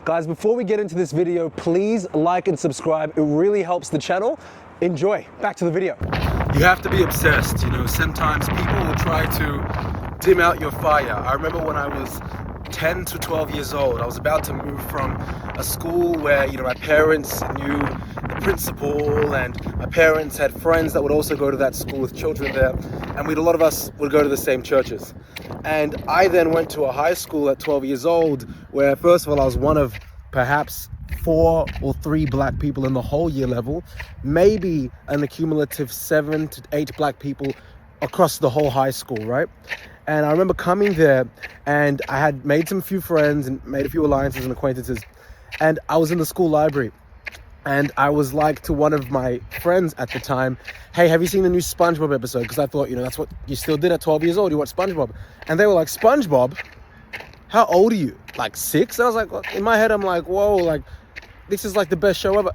Guys, before we get into this video, please like and subscribe. It really helps the channel. Enjoy. Back to the video. You have to be obsessed. You know, sometimes people will try to dim out your fire. I remember when I was 10 to 12 years old, I was about to move from a school where, you know, my parents knew the principal and my parents had friends that would also go to that school with children there, and a lot of us would go to the same churches. And I then went to a high school at 12 years old where, first of all, I was one of perhaps 4 or 3 black people in the whole year level, maybe an accumulative 7 to 8 black people across the whole high school, right? And I remember coming there and I had made few friends and made a few alliances and acquaintances. And I was in the school library and I was like to one of my friends at the time, hey, have you seen the new SpongeBob episode? Because I thought, you know, that's what you still did at 12 years old. You watch SpongeBob. And they were like, SpongeBob? How old are you? Like 6? And I was like, well, in my head, I'm like, whoa, like this is like the best show ever.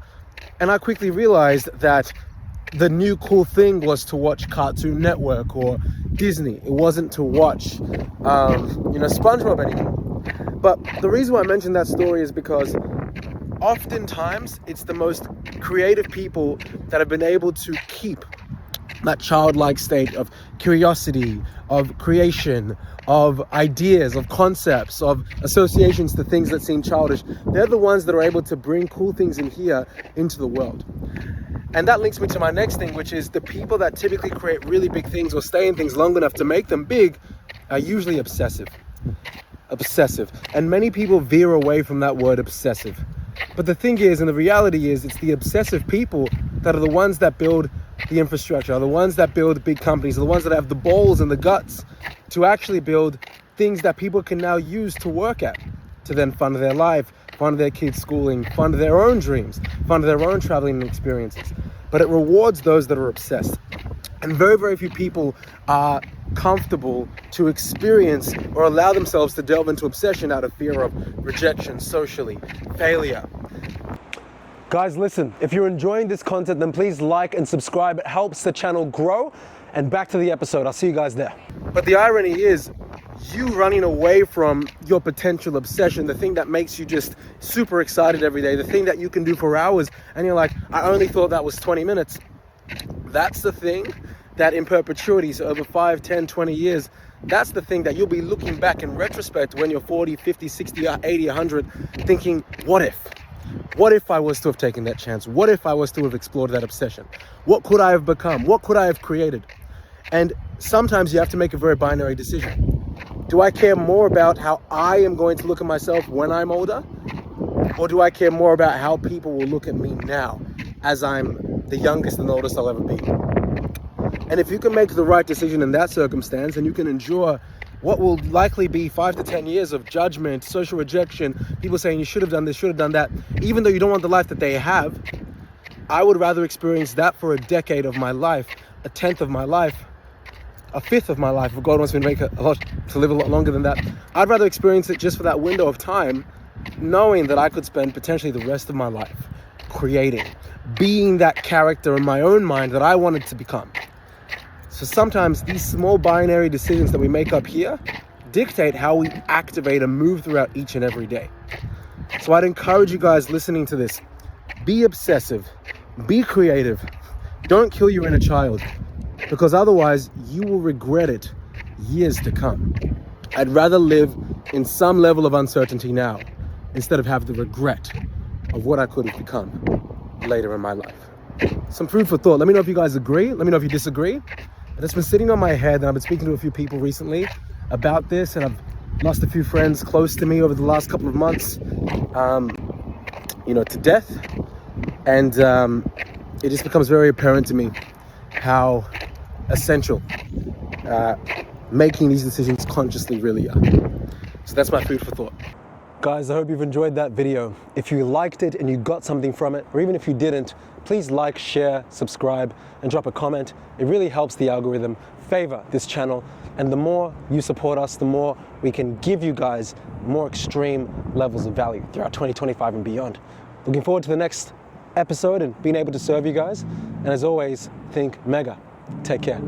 And I quickly realized that the new cool thing was to watch Cartoon Network or Disney. It wasn't to watch, SpongeBob anymore. But the reason why I mentioned that story is because oftentimes it's the most creative people that have been able to keep that childlike state of curiosity, of creation, of ideas, of concepts, of associations to things that seem childish. They're the ones that are able to bring cool things in here into the world. And that links me to my next thing, which is the people that typically create really big things or stay in things long enough to make them big are usually obsessive. And many people veer away from that word obsessive. But the thing is, and the reality is, it's the obsessive people that are the ones that build the infrastructure, are the ones that build big companies, are the ones that have the balls and the guts to actually build things that people can now use to work at, to then fund their life, fund their kids' schooling, fund their own dreams, fund their own traveling experiences. But it rewards those that are obsessed. And very, very few people are comfortable to experience or allow themselves to delve into obsession out of fear of rejection socially, failure. Guys, listen, if you're enjoying this content, then please like and subscribe. It helps the channel grow. And back to the episode. I'll see you guys there. But the irony is, you running away from your potential obsession, the thing that makes you just super excited every day, the thing that you can do for hours, and you're like, I only thought that was 20 minutes. That's the thing that in perpetuity, so over 5, 10, 20 years, that's the thing that you'll be looking back in retrospect when you're 40, 50, 60, 80, 100, thinking, what if? What if I was to have taken that chance? What if I was to have explored that obsession? What could I have become? What could I have created? And sometimes you have to make a very binary decision. Do I care more about how I am going to look at myself when I'm older? Or do I care more about how people will look at me now as I'm the youngest and the oldest I'll ever be? And if you can make the right decision in that circumstance, and you can endure what will likely be 5 to 10 years of judgment, social rejection, people saying you should have done this, should have done that, even though you don't want the life that they have, I would rather experience that for a decade of my life, a 10th of my life, a 5th of my life. If God wants me to live a lot longer than that, I'd rather experience it just for that window of time, knowing that I could spend potentially the rest of my life creating, being that character in my own mind that I wanted to become. So sometimes these small binary decisions that we make up here dictate how we activate and move throughout each and every day. So I'd encourage you guys listening to this, be obsessive, be creative, don't kill your inner child, because otherwise you will regret it years to come. I'd rather live in some level of uncertainty now instead of have the regret of what I could have become later in my life. Some food for thought. Let me know if you guys agree. Let me know if you disagree. And it's been sitting on my head, and I've been speaking to a few people recently about this, and I've lost a few friends close to me over the last couple of months, to death. And it just becomes very apparent to me how essential making these decisions consciously really are. So that's my food for thought. Guys, I hope you've enjoyed that video. If you liked it and you got something from it, or even if you didn't, please like, share, subscribe, and drop a comment. It really helps the algorithm favor this channel. And the more you support us, the more we can give you guys more extreme levels of value throughout 2025 and beyond. Looking forward to the next episode and being able to serve you guys. And as always, think mega. Take care.